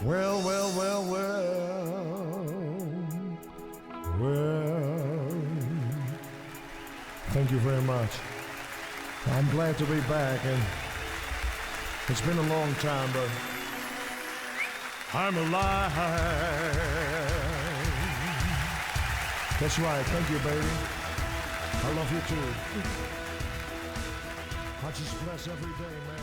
Well, well, well, well, well. Thank you very much. I'm glad to be back, and it's been a long time, but I'm alive. That's right. Thank you, baby. I love you too. I just bless every day, man.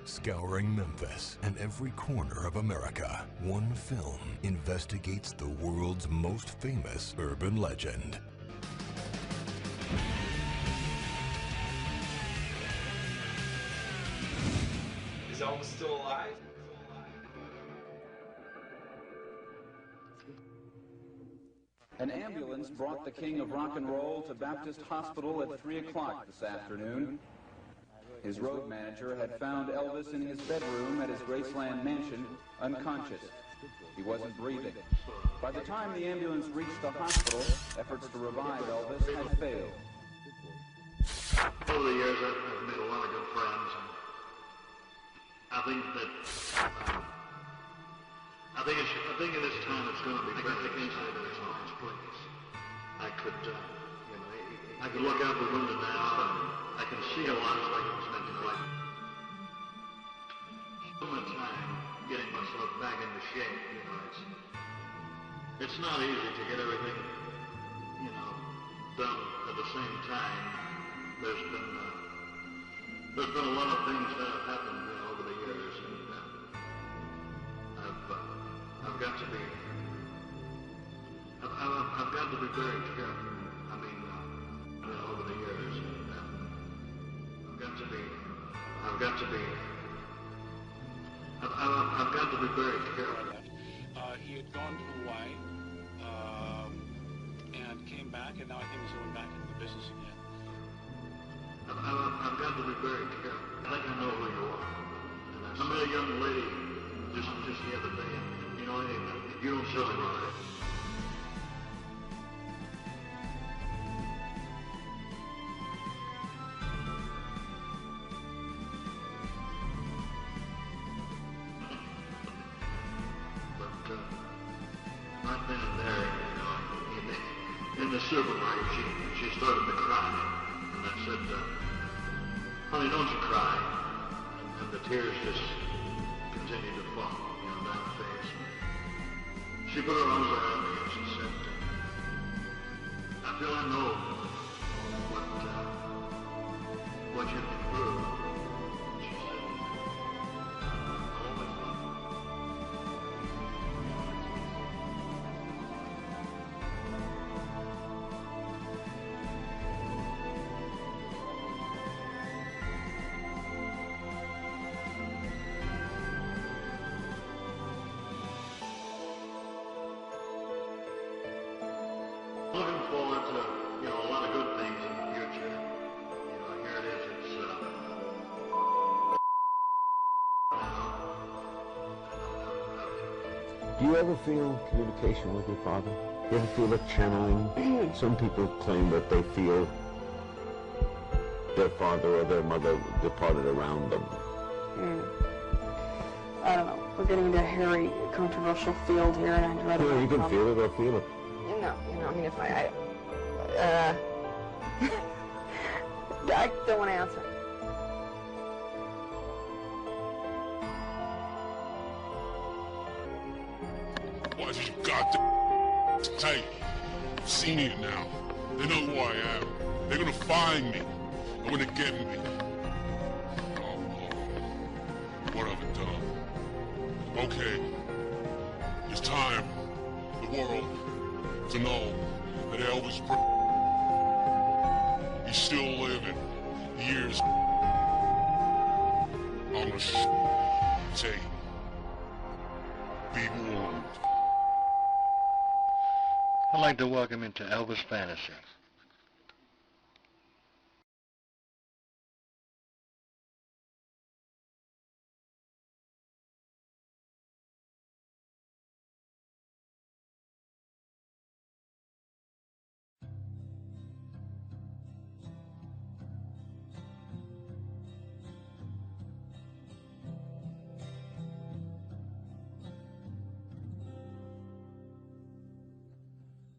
Scouring Memphis and every corner of America, one film investigates the world's most famous urban legend. Is Elvis still alive? An ambulance brought the king of rock and roll to Baptist Hospital at 3 o'clock this afternoon. His road manager had found Elvis in his bedroom at his Graceland mansion, unconscious. He wasn't breathing. By the time the ambulance reached the hospital, efforts to revive Elvis had failed. Over the years, I've made a lot of good friends, and I think that I think at this time it's going to be better inside of this nice place. I could look out the window now, and I can see a lot like it was meant to be. Some of the time, getting myself back into shape, it's not easy to get everything, done at the same time. There's been a lot of things that have happened, over the years, and I've got to be very careful. I mean, over the years, and I've got to be very careful. He had gone to Hawaii and came back, and now I think he's going back into the business again. I've got to be very careful. I think I know who you are. And I met a young lady just the other day, and you don't show me right. Right then and there, in the supermarket, she started to cry, and I said, "Honey, don't you cry." And the tears just continued to fall, down her face. She put her arms around me and she said, "I feel I know what you've been through." She said, "I'll always love you." Looking forward to, a lot of good things in the future. Here it is, Do you ever feel communication with your father? You ever feel a channeling? Some people claim that they feel their father or their mother departed around them. I don't know. We're getting into a hairy, controversial field here, and I'd rather... Yeah, you can feel it or feel it. No, I mean, if I don't want to answer. Why's you got the tight? I've seen you now. They know who I am. They're gonna find me. They're gonna get me. Oh, Lord. What have I done? Okay. It's time. The world to know that Elvis he's still living. Years on the tape. Be warned. I'd like to welcome into Elvis Fantasy.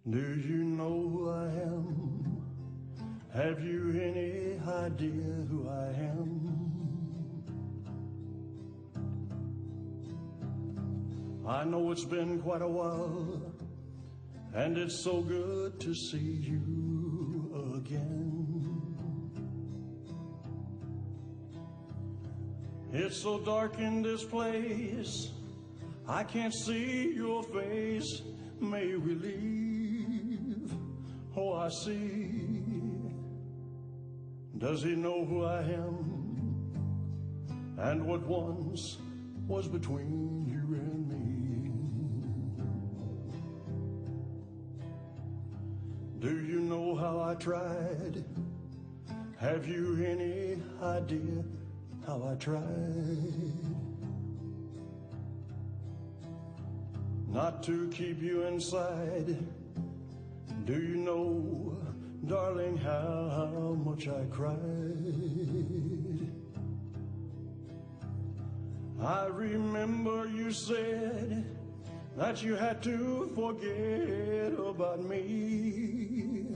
Do you know who I am? Have you any idea who I am? I know it's been quite a while, and it's so good to see you again. It's so dark in this place, I can't see your face. May we leave? Oh, I see. Does he know who I am? And what once was between you and me? Do you know how I tried? Have you any idea how I tried? Not to keep you inside. Do you know, darling, how much I cried? I remember you said that you had to forget about me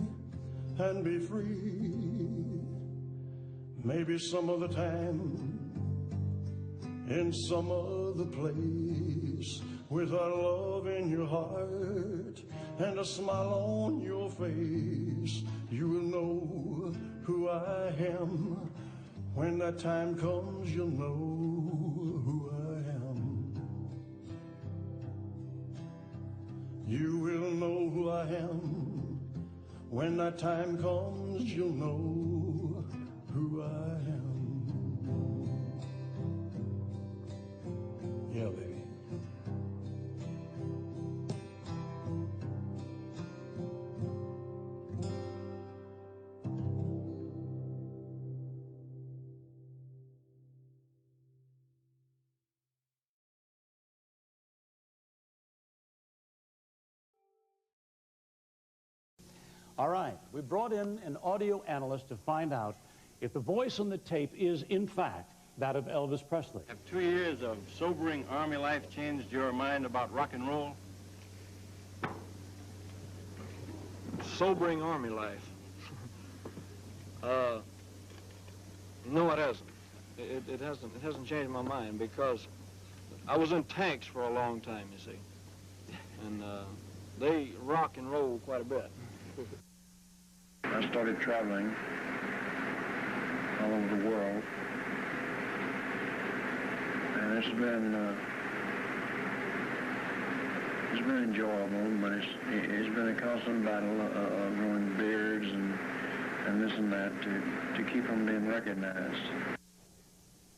and be free. Maybe some other time, in some other place, with our love in your heart and a smile on your face, you will know who I am. When that time comes, you'll know who I am. You will know who I am. When that time comes, you'll know who I am. Yeah, baby. All right, we brought in an audio analyst to find out if the voice on the tape is, in fact, that of Elvis Presley. Have 2 years of sobering Army life changed your mind about rock and roll? Sobering Army life? No, it hasn't. It hasn't changed my mind, because I was in tanks for a long time, you see. And they rock and roll quite a bit. I started traveling all over the world, and it's been enjoyable, but it's been a constant battle of growing beards and this and that to keep from being recognized.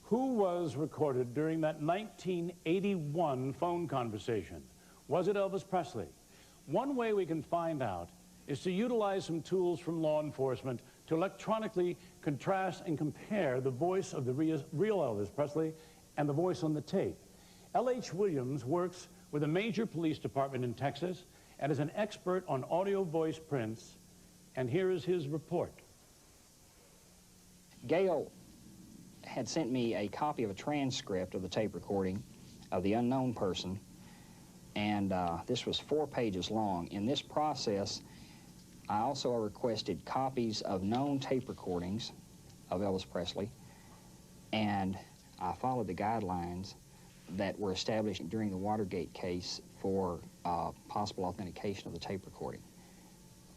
Who was recorded during that 1981 phone conversation? Was it Elvis Presley? One way we can find out is to utilize some tools from law enforcement to electronically contrast and compare the voice of the real Elvis Presley and the voice on the tape. L.H. Williams works with a major police department in Texas and is an expert on audio voice prints, and here is his report. Gail had sent me a copy of a transcript of the tape recording of the unknown person, and this was 4 pages long. In this process, I also requested copies of known tape recordings of Elvis Presley, and I followed the guidelines that were established during the Watergate case for possible authentication of the tape recording.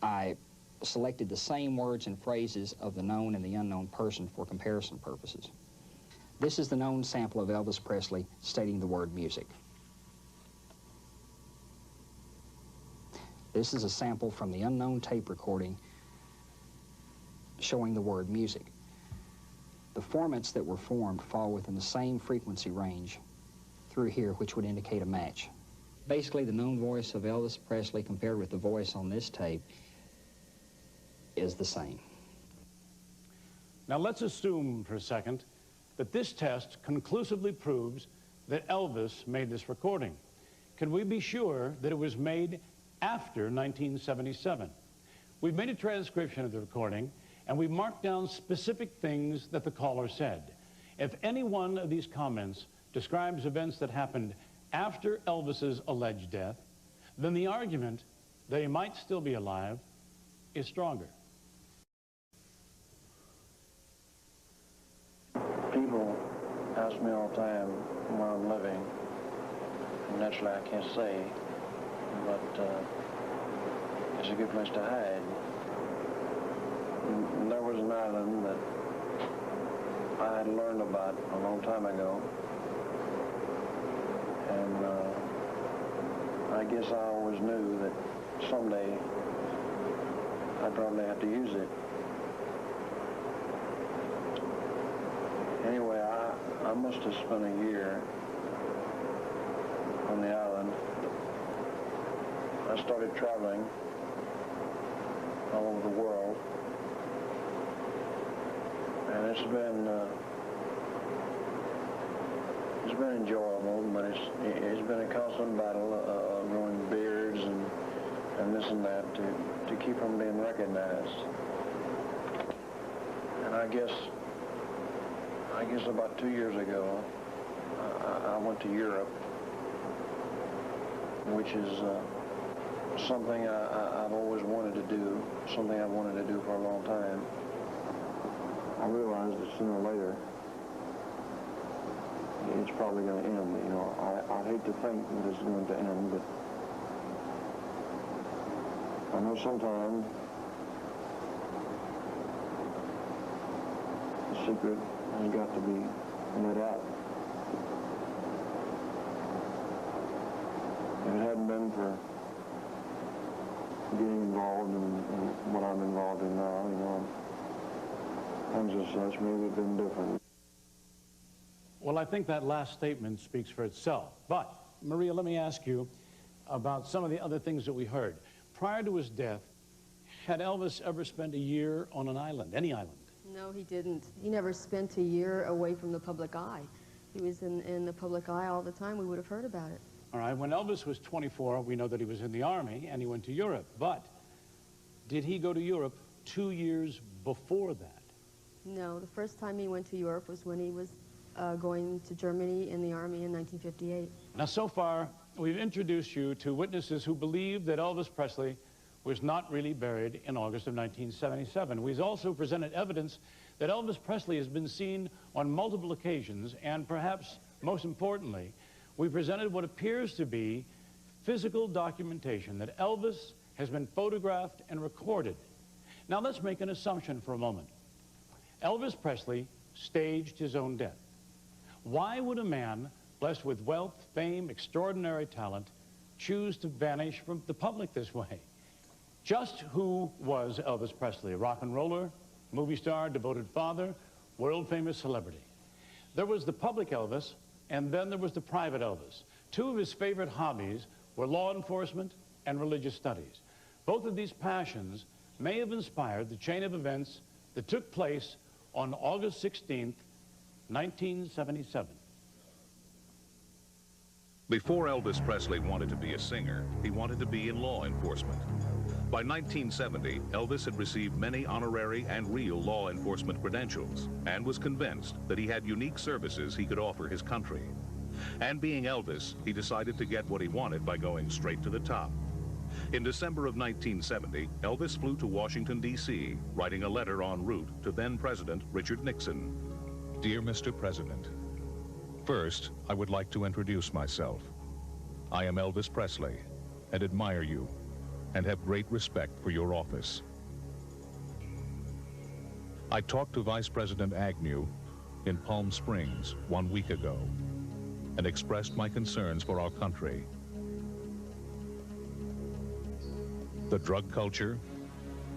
I selected the same words and phrases of the known and the unknown person for comparison purposes. This is the known sample of Elvis Presley stating the word music. This is a sample from the unknown tape recording showing the word music. The formats that were formed fall within the same frequency range through here, which would indicate a match. Basically, the known voice of Elvis Presley compared with the voice on this tape is the same. Now let's assume for a second that this test conclusively proves that Elvis made this recording. Can we be sure that it was made after 1977? We've made a transcription of the recording, and we marked down specific things that the caller said. If any one of these comments describes events that happened after Elvis's alleged death, then the argument that he might still be alive is stronger. People ask me all the time where I'm living. And naturally, I can't say, but it's a good place to hide. And there was an island that I had learned about a long time ago, and I guess I always knew that someday I'd probably have to use it. Anyway, I must have spent a year on the island. I started traveling all over the world, and it's been enjoyable, but it's been a constant battle of growing beards and this and that to keep from being recognized. And I guess about 2 years ago, I went to Europe, which is something I've always wanted to do, something I've wanted to do for a long time. I realized that sooner or later, it's probably going to end. You know, I hate to think that it's going to end, but I know sometime the secret has got to be let out. If it hadn't been for getting involved in what I'm involved in now, you know, things as such, maybe it'd been different. Well, I think that last statement speaks for itself. But, Maria, let me ask you about some of the other things that we heard. Prior to his death, had Elvis ever spent a year on an island, any island? No, he didn't. He never spent a year away from the public eye. He was in the public eye all the time. We would have heard about it. All right, when Elvis was 24, we know that he was in the Army and he went to Europe. But did he go to Europe 2 years before that? No, the first time he went to Europe was when he was going to Germany in the Army in 1958. Now, so far, we've introduced you to witnesses who believe that Elvis Presley was not really buried in August of 1977. We've also presented evidence that Elvis Presley has been seen on multiple occasions, and perhaps most importantly, we presented what appears to be physical documentation that Elvis has been photographed and recorded. Now, let's make an assumption for a moment. Elvis Presley staged his own death. Why would a man blessed with wealth, fame, extraordinary talent choose to vanish from the public this way? Just who was Elvis Presley? A rock and roller, movie star, devoted father, world-famous celebrity. There was the public Elvis, and then there was the private Elvis. Two of his favorite hobbies were law enforcement and religious studies. Both of these passions may have inspired the chain of events that took place on August 16th, 1977. Before Elvis Presley wanted to be a singer, he wanted to be in law enforcement. By 1970, Elvis had received many honorary and real law enforcement credentials and was convinced that he had unique services he could offer his country. And being Elvis, he decided to get what he wanted by going straight to the top. In December of 1970, Elvis flew to Washington, D.C., writing a letter en route to then-President Richard Nixon. Dear Mr. President, first, I would like to introduce myself. I am Elvis Presley and admire you and have great respect for your office. I talked to Vice President Agnew in Palm Springs 1 week ago and expressed my concerns for our country. The drug culture,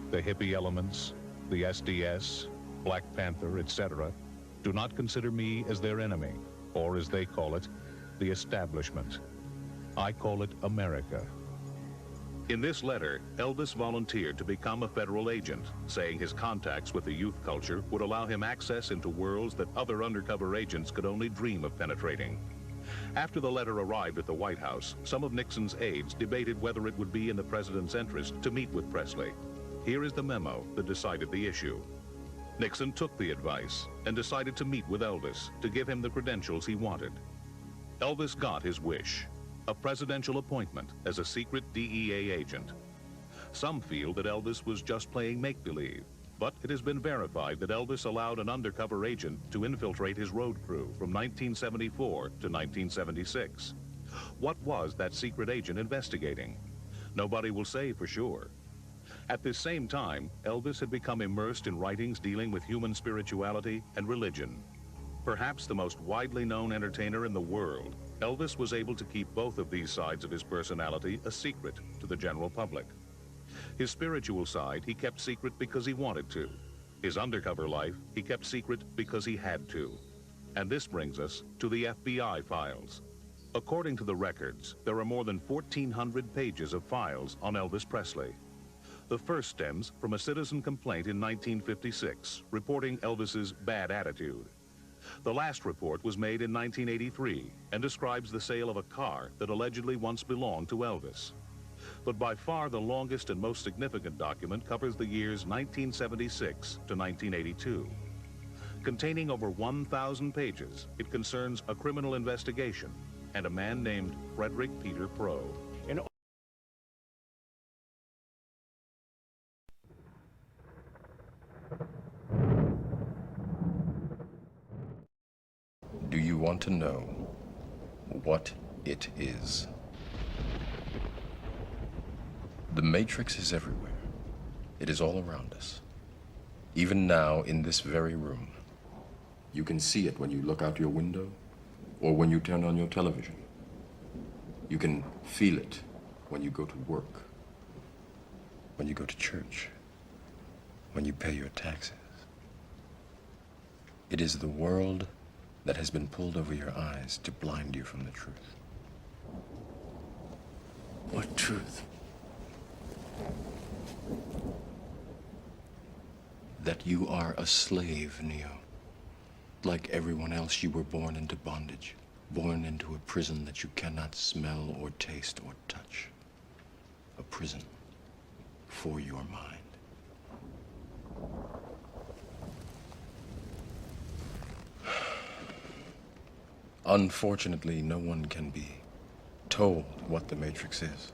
the hippie elements, the SDS, Black Panther, etc., do not consider me as their enemy, or as they call it, the establishment. I call it America. In this letter, Elvis volunteered to become a federal agent, saying his contacts with the youth culture would allow him access into worlds that other undercover agents could only dream of penetrating. After the letter arrived at the White House, some of Nixon's aides debated whether it would be in the president's interest to meet with Presley. Here is the memo that decided the issue. Nixon took the advice and decided to meet with Elvis to give him the credentials he wanted. Elvis got his wish, a presidential appointment as a secret DEA agent. Some feel that Elvis was just playing make-believe, but it has been verified that Elvis allowed an undercover agent to infiltrate his road crew from 1974 to 1976. What was that secret agent investigating? Nobody will say for sure. At this same time, Elvis had become immersed in writings dealing with human spirituality and religion. Perhaps the most widely known entertainer in the world, Elvis was able to keep both of these sides of his personality a secret to the general public. His spiritual side he kept secret because he wanted to. His undercover life he kept secret because he had to. And this brings us to the FBI files. According to the records, there are more than 1,400 pages of files on Elvis Presley. The first stems from a citizen complaint in 1956 reporting Elvis's bad attitude. The last report was made in 1983 and describes the sale of a car that allegedly once belonged to Elvis. But by far the longest and most significant document covers the years 1976 to 1982. Containing over 1,000 pages, it concerns a criminal investigation and a man named Frederick Peter Pro. Do you want to know what it is? The Matrix is everywhere. It is all around us. Even now, in this very room. You can see it when you look out your window or when you turn on your television. You can feel it when you go to work, when you go to church, when you pay your taxes. It is the world that has been pulled over your eyes to blind you from the truth. What truth? That you are a slave, Neo. Like everyone else, you were born into bondage, born into a prison that you cannot smell or taste or touch. A prison for your mind. Unfortunately, no one can be told what the Matrix is.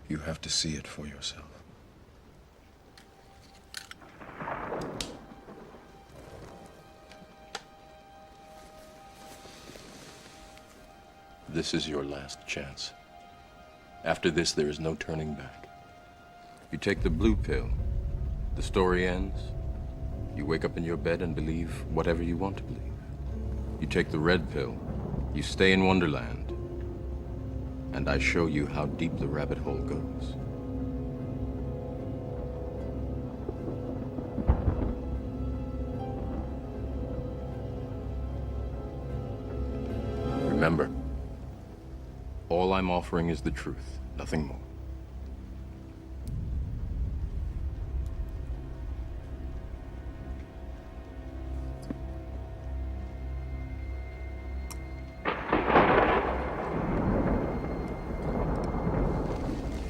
You have to see it for yourself. This is your last chance. After this, there is no turning back. You take the blue pill, the story ends. You wake up in your bed and believe whatever you want to believe. You take the red pill, you stay in Wonderland, and I show you how deep the rabbit hole goes. Remember, all I'm offering is the truth, nothing more.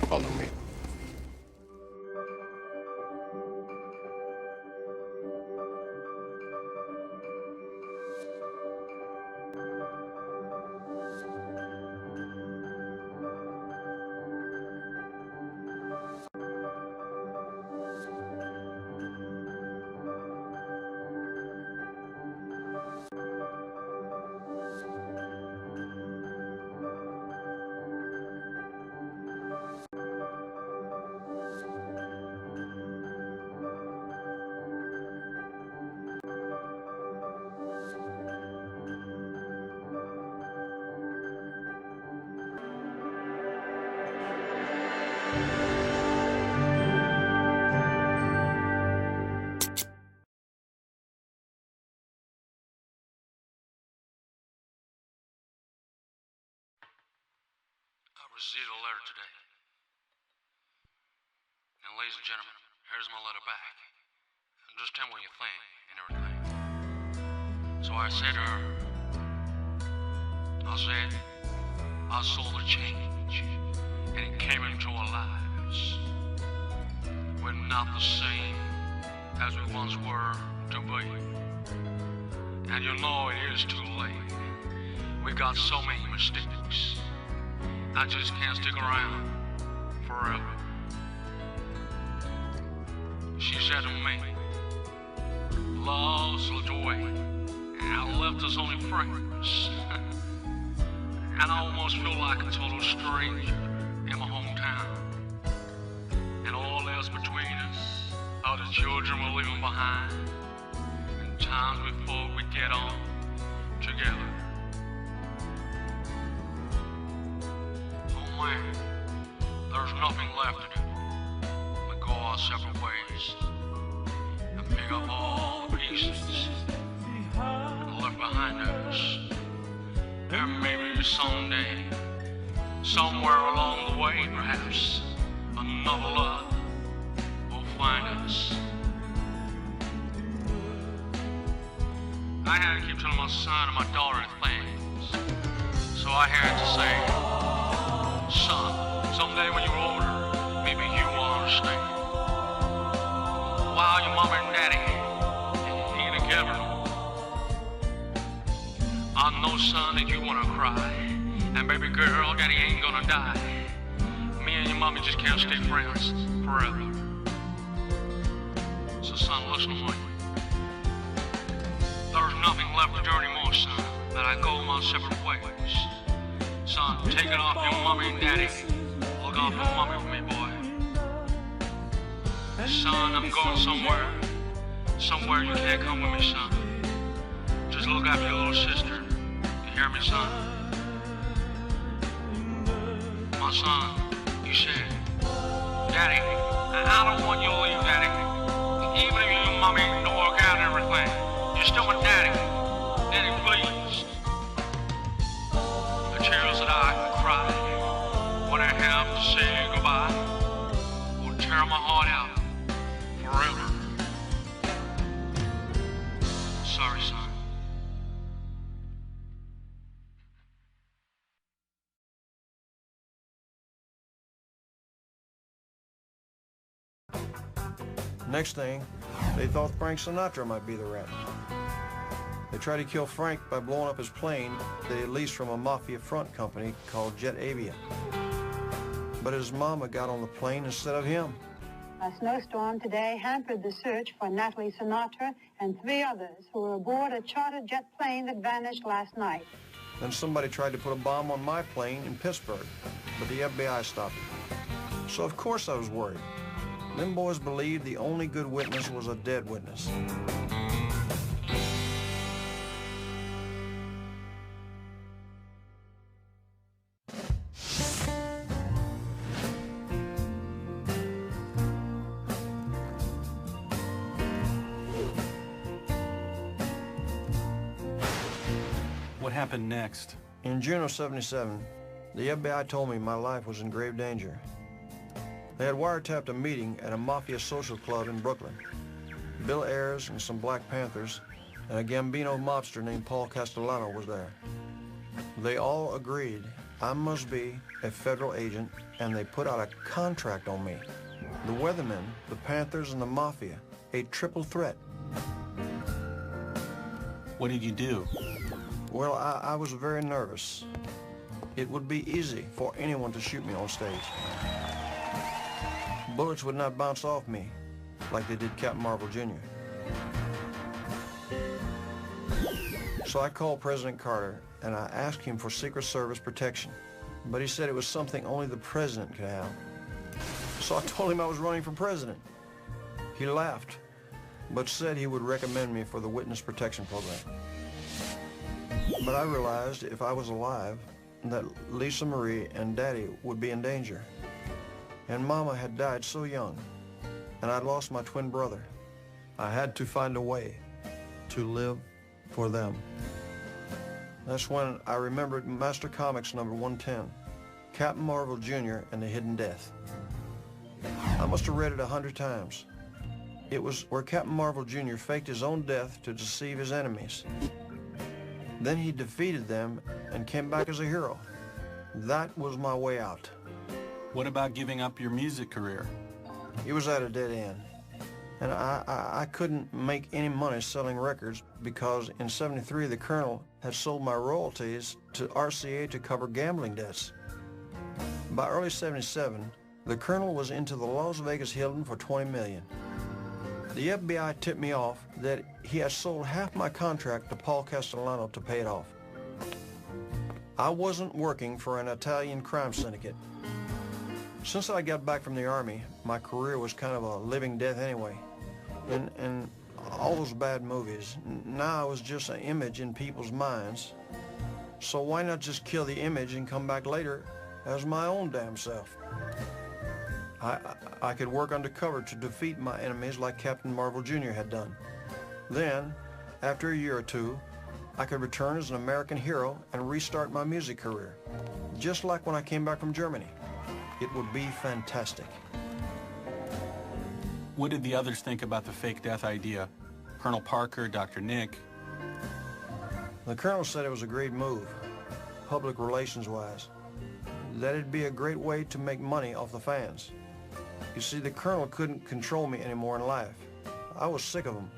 Follow me. Received a letter today. And ladies and gentlemen, here's my letter back. And just tell me what you think and everything. So I said to her, I said, I saw the change, and it came into our lives. We're not the same as we once were to be. And you know it is too late. We got so many mistakes. I just can't stick around forever. She said to me, love slipped away and left us only friends. And I almost feel like a total stranger in my hometown. And all else between us are the children we're leaving behind, and times before we get on together. Oh man, there's nothing left to do but go our separate ways and pick up all the pieces left behind us. And maybe someday, somewhere along the way, perhaps another love will find us. I had to keep telling my son and my daughter things, so I had to say, son, someday when you're older, maybe you will understand. While your mom and daddy ain't together no more. I know, son, that you wanna cry, and baby girl, daddy ain't gonna die. Me and your mommy just can't stay friends forever. So, son, listen to me. There's nothing left to do anymore, son, that I go my separate ways. Son, take it off your mommy and daddy. Look off your mommy for me, boy. Son, I'm going somewhere. Somewhere you can't come with me, son. Just look after your little sister. You hear me, son? My son, you said, Daddy, I don't want you to leave, Daddy. Even if your mommy don't work out and everything, you're still my daddy. Daddy, please. The tears that I can cry when I have to say goodbye will tear my heart out forever. Sorry, son. Next thing, they thought Frank Sinatra might be the rat. They tried to kill Frank by blowing up his plane that he leased from a mafia front company called Jet Avia. But his mama got on the plane instead of him. A snowstorm today hampered the search for Natalie Sinatra and 3 others who were aboard a chartered jet plane that vanished last night. Then somebody tried to put a bomb on my plane in Pittsburgh, but the FBI stopped it. So of course I was worried. Them boys believed the only good witness was a dead witness. What happened next? In June of '77, the FBI told me my life was in grave danger. They had wiretapped a meeting at a mafia social club in Brooklyn. Bill Ayers and some Black Panthers and a Gambino mobster named Paul Castellano was there. They all agreed I must be a federal agent, and they put out a contract on me. The Weathermen, the Panthers, and the Mafia, a triple threat. What did you do? Well, I was very nervous. It would be easy for anyone to shoot me on stage. Bullets would not bounce off me like they did Captain Marvel Jr. So I called President Carter and I asked him for Secret Service protection, but he said it was something only the president could have. So I told him I was running for president. He laughed, but said he would recommend me for the witness protection program. But I realized if I was alive, that Lisa Marie and Daddy would be in danger. And Mama had died so young, and I'd lost my twin brother. I had to find a way to live for them. That's when I remembered Master Comics number 110, Captain Marvel Jr. and the Hidden Death. I must have read it 100 times. It was where Captain Marvel Jr. faked his own death to deceive his enemies. Then he defeated them and came back as a hero. That was my way out. What about giving up your music career? It was at a dead end. And I couldn't make any money selling records because in '73 the Colonel had sold my royalties to RCA to cover gambling debts. By early '77, the Colonel was into the Las Vegas Hilton for $20 million. The FBI tipped me off that he had sold half my contract to Paul Castellano to pay it off. I wasn't working for an Italian crime syndicate. Since I got back from the Army, my career was kind of a living death anyway. And all those bad movies, now I was just an image in people's minds. So why not just kill the image and come back later as my own damn self? I could work undercover to defeat my enemies like Captain Marvel Jr. had done. Then, after a year or two, I could return as an American hero and restart my music career, just like when I came back from Germany. It would be fantastic. What did the others think about the fake death idea? Colonel Parker, Dr. Nick? The Colonel said it was a great move, public relations-wise. That it'd be a great way to make money off the fans. You see, the Colonel couldn't control me anymore in life. I was sick of him.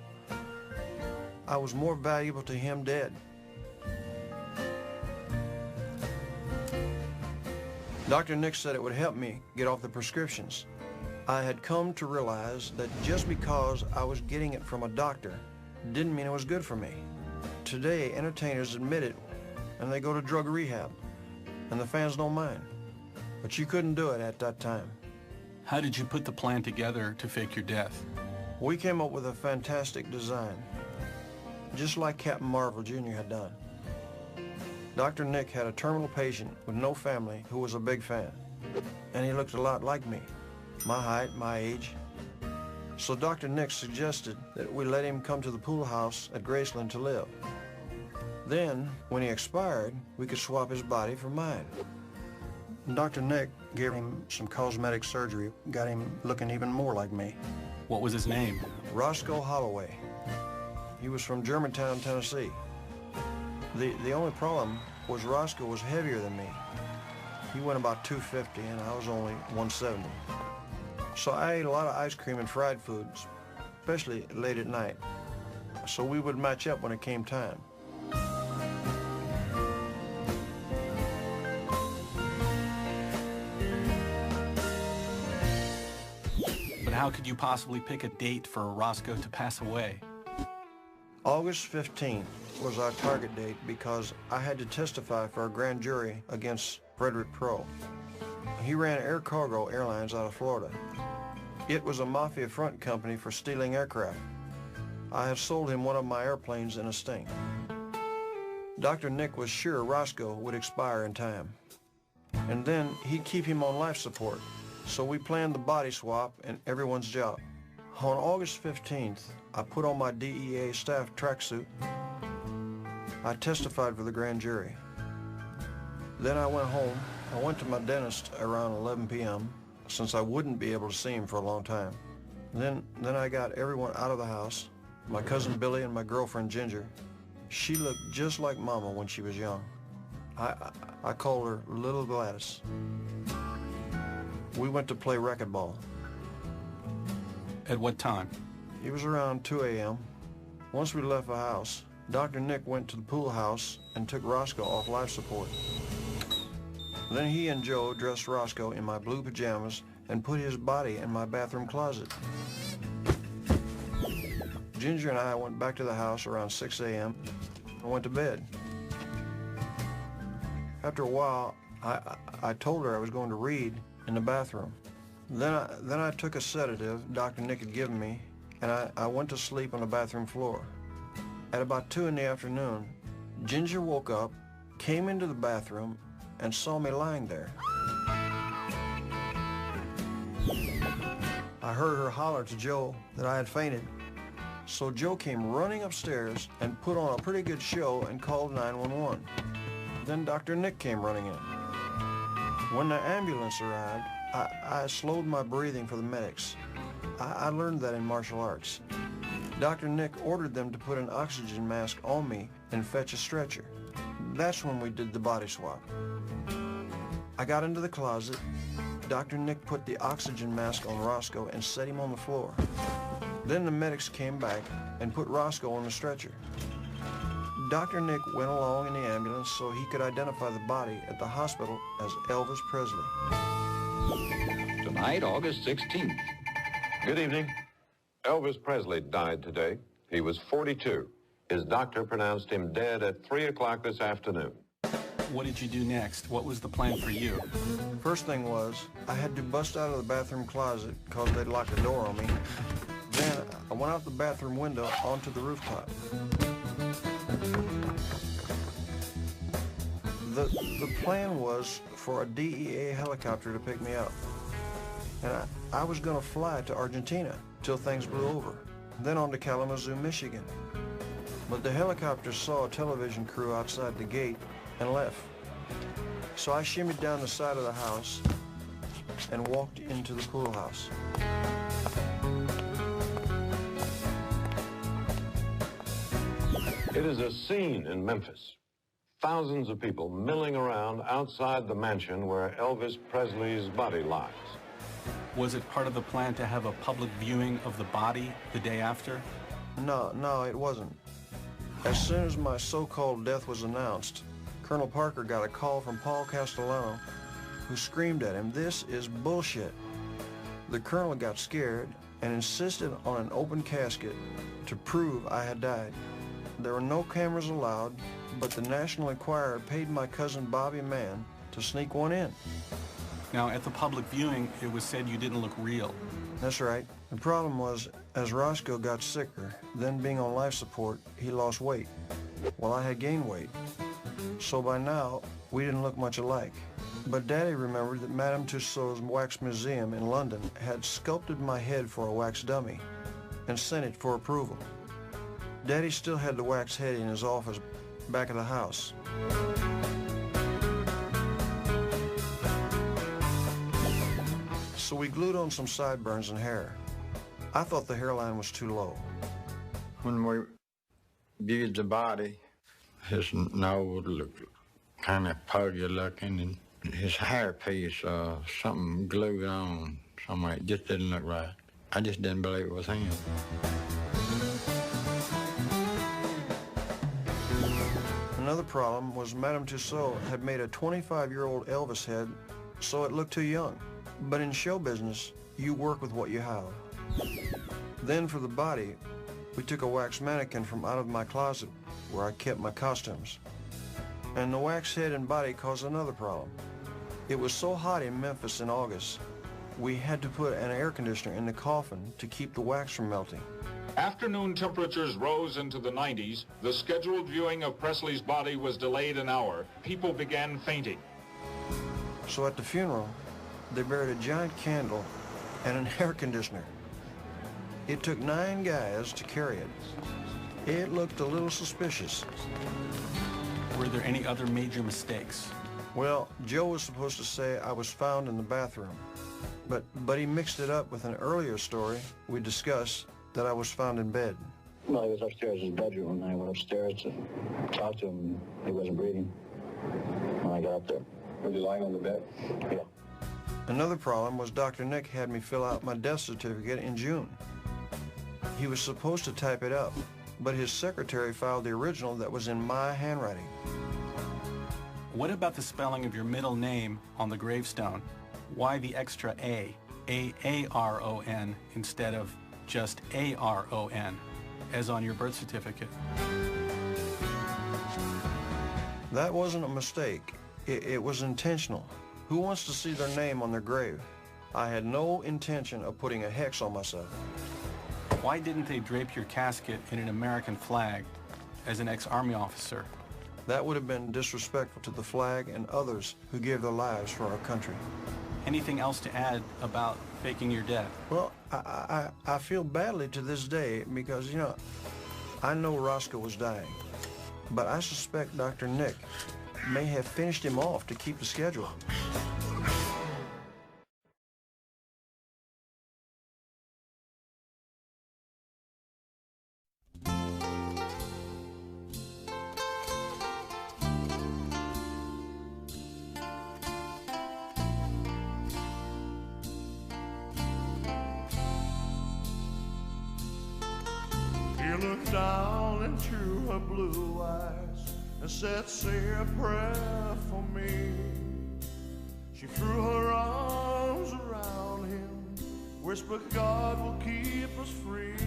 I was more valuable to him dead. Dr. Nick said it would help me get off the prescriptions. I had come to realize that just because I was getting it from a doctor didn't mean it was good for me. Today, entertainers admit it, and they go to drug rehab, and the fans don't mind. But you couldn't do it at that time. How did you put the plan together to fake your death? We came up with a fantastic design, just like Captain Marvel Jr. had done. Dr. Nick had a terminal patient with no family who was a big fan, and he looked a lot like me, my height, my age. So Dr. Nick suggested that we let him come to the pool house at Graceland to live. Then, when he expired, we could swap his body for mine. Dr. Nick gave him some cosmetic surgery, got him looking even more like me. What was his name? Roscoe Holloway. He was from Germantown, Tennessee. The only problem was Roscoe was heavier than me. He went about 250 and I was only 170. So I ate a lot of ice cream and fried foods, especially late at night. So we would match up when it came time. But how could you possibly pick a date for Roscoe to pass away? August 15th was our target date because I had to testify for a grand jury against Frederick Pro. He ran Air Cargo Airlines out of Florida. It was a mafia front company for stealing aircraft. I had sold him one of my airplanes in a sting. Dr. Nick was sure Roscoe would expire in time. And then he'd keep him on life support. So we planned the body swap and everyone's job. On August 15th, I put on my DEA staff tracksuit. I testified for the grand jury. Then I went home. I went to my dentist around 11 p.m. since I wouldn't be able to see him for a long time. Then I got everyone out of the house, my cousin Billy and my girlfriend Ginger. She looked just like Mama when she was young. I called her Little Gladys. We went to play racquetball. At what time? It was around 2 a.m. Once we left the house, Dr. Nick went to the pool house and took Roscoe off life support. Then he and Joe dressed Roscoe in my blue pajamas and put his body in my bathroom closet. Ginger and I went back to the house around 6 a.m. and went to bed. After a while, I told her I was going to read in the bathroom. Then I took a sedative Dr. Nick had given me, and I went to sleep on the bathroom floor. At about 2 in the afternoon, Ginger woke up, came into the bathroom, and saw me lying there. I heard her holler to Joe that I had fainted. So Joe came running upstairs and put on a pretty good show and called 911. Then Dr. Nick came running in. When the ambulance arrived, I slowed my breathing for the medics. I learned that in martial arts. Dr. Nick ordered them to put an oxygen mask on me and fetch a stretcher. That's when we did the body swap. I got into the closet. Dr. Nick put the oxygen mask on Roscoe and set him on the floor. Then the medics came back and put Roscoe on the stretcher. Dr. Nick went along in the ambulance so he could identify the body at the hospital as Elvis Presley. Tonight, August 16th. Good evening. Elvis Presley died today. He was 42. His doctor pronounced him dead at 3 o'clock this afternoon. What did you do next? What was the plan for you? First thing was, I had to bust out of the bathroom closet because they'd locked the door on me. Then I went out the bathroom window onto the rooftop. The plan was for a DEA helicopter to pick me up. And I was going to fly to Argentina till things blew over, then on to Kalamazoo, Michigan. But the helicopter saw a television crew outside the gate and left. So I shimmied down the side of the house and walked into the pool house. It is a scene in Memphis. Thousands of people milling around outside the mansion where Elvis Presley's body lies. Was it part of the plan to have a public viewing of the body the day after? No, it wasn't. As soon as my so-called death was announced, Colonel Parker got a call from Paul Castellano, who screamed at him, "This is bullshit." The colonel got scared and insisted on an open casket to prove I had died. There were no cameras allowed, but the National Enquirer paid my cousin Bobby Mann to sneak one in. Now, at the public viewing, it was said you didn't look real. That's right. The problem was, as Roscoe got sicker, then being on life support, he lost weight. Well, I had gained weight. So by now, we didn't look much alike. But Daddy remembered that Madame Tussauds Wax Museum in London had sculpted my head for a wax dummy and sent it for approval. Daddy still had the wax head in his office back of the house. So we glued on some sideburns and hair. I thought the hairline was too low. When we viewed the body, his nose looked kind of puggy looking, and his hairpiece, something glued on somewhere. It just didn't look right. I just didn't believe it was him. Another problem was Madame Tussauds had made a 25-year-old Elvis head, so it looked too young. But in show business, you work with what you have. Then for the body, we took a wax mannequin from out of my closet where I kept my costumes. And the wax head and body caused another problem. It was so hot in Memphis in August, we had to put an air conditioner in the coffin to keep the wax from melting. Afternoon temperatures rose into the 90s. The scheduled viewing of Presley's body was delayed an hour. People began fainting. So at the funeral, they buried a giant candle and an air conditioner. It took 9 guys to carry it. It looked a little suspicious. Were there any other major mistakes? Well, Joe was supposed to say I was found in the bathroom, but he mixed it up with an earlier story we discussed that I was found in bed. Well, he was upstairs in his bedroom, and I went upstairs to talk to him. He wasn't breathing when I got up there. Was he lying on the bed? Yeah. Another problem was Dr. Nick had me fill out my death certificate in June. He was supposed to type it up, but his secretary filed the original that was in my handwriting. What about the spelling of your middle name on the gravestone? Why the extra A, A-A-R-O-N, instead of just A-R-O-N, as on your birth certificate? That wasn't a mistake. It was intentional. Who wants to see their name on their grave? I had no intention of putting a hex on myself. Why didn't they drape your casket in an American flag as an ex-Army officer? That would have been disrespectful to the flag and others who gave their lives for our country. Anything else to add about faking your death? Well, I feel badly to this day because, you know, I know Roscoe was dying, but I suspect Dr. Nick may have finished him off to keep the schedule. You look down into her blue eyes. and said, say a prayer for me. She threw her arms around him, whispered, God will keep us free.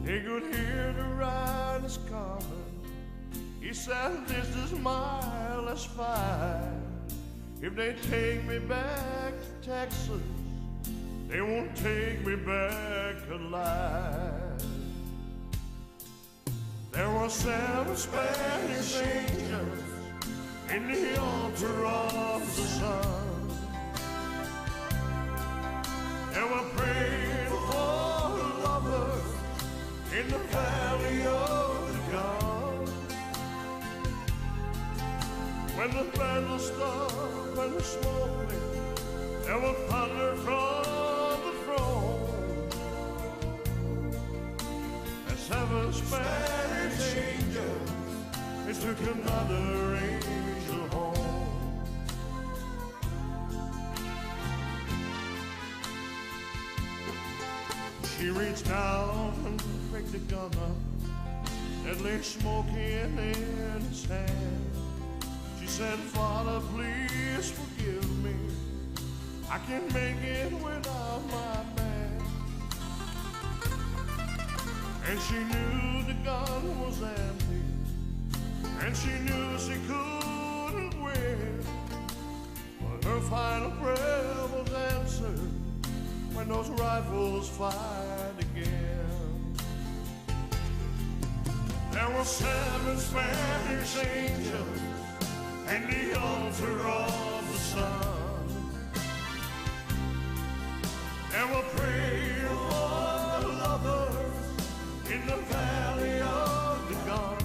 He could hear the riders coming. He said, this is my last fight. If they take me back to Texas, they won't take me back alive. There were 7 Spanish angels in the altar of the sun. They were praying for lovers in the valley of the gun. When the battle stopped and the smoke cleared, there was thunder from the throne. And 7 Spanish angels, they took another angel home. She reached down and picked the gun up that lay smoking in his hand. She said, Father, please forgive me. I can't make it without my man. And she knew the gun was empty, and she knew she couldn't win. But her final prayer was answered when those rifles fired again. There were 7 Spanish angels and the altar of the sun. They were praying for the lovers in the valley of the gun.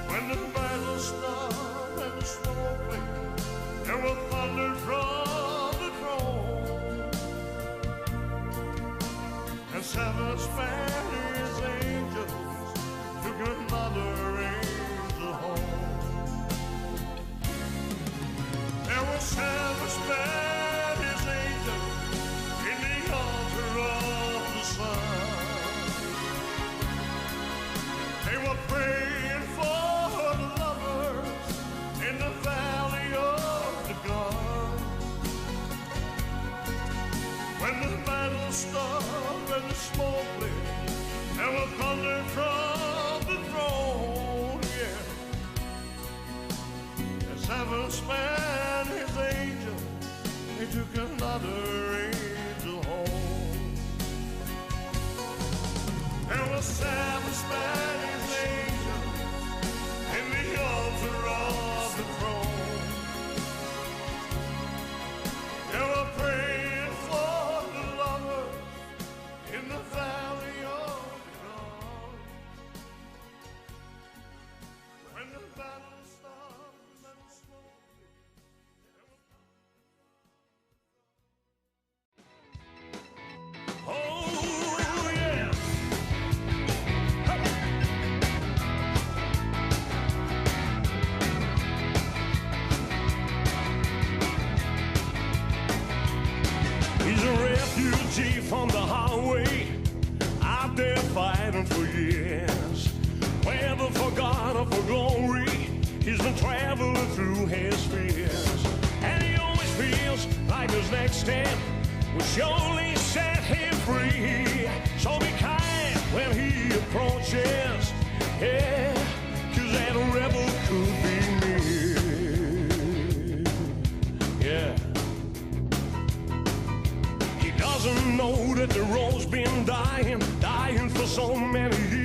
When the battle stopped and the smoke cleared, there was thunder from the throne. And 7 Spanish angels took another angel home. There were 7 Spanish angels in the altar of the sun. They were praying for the lovers in the valley of the gun. When the battle stopped and the smoke cleared, there was thunder from the throne, yeah. And 7 Spanish angels, they took another angel home. There were 7 Spanish angels in the altar of the throne. They were praying for the lovers in the valley of the gun. When the battle stopped and the smoke cleared, oh yeah. He's a refugee from the highway, out there fighting for years. Whether for God or for glory, he's been traveling through his fears. And he always feels like his next step will surely set him free. So be kind when he approaches, yeah, 'cause that rebel could be me, yeah. He doesn't know that the road's been dying for so many years.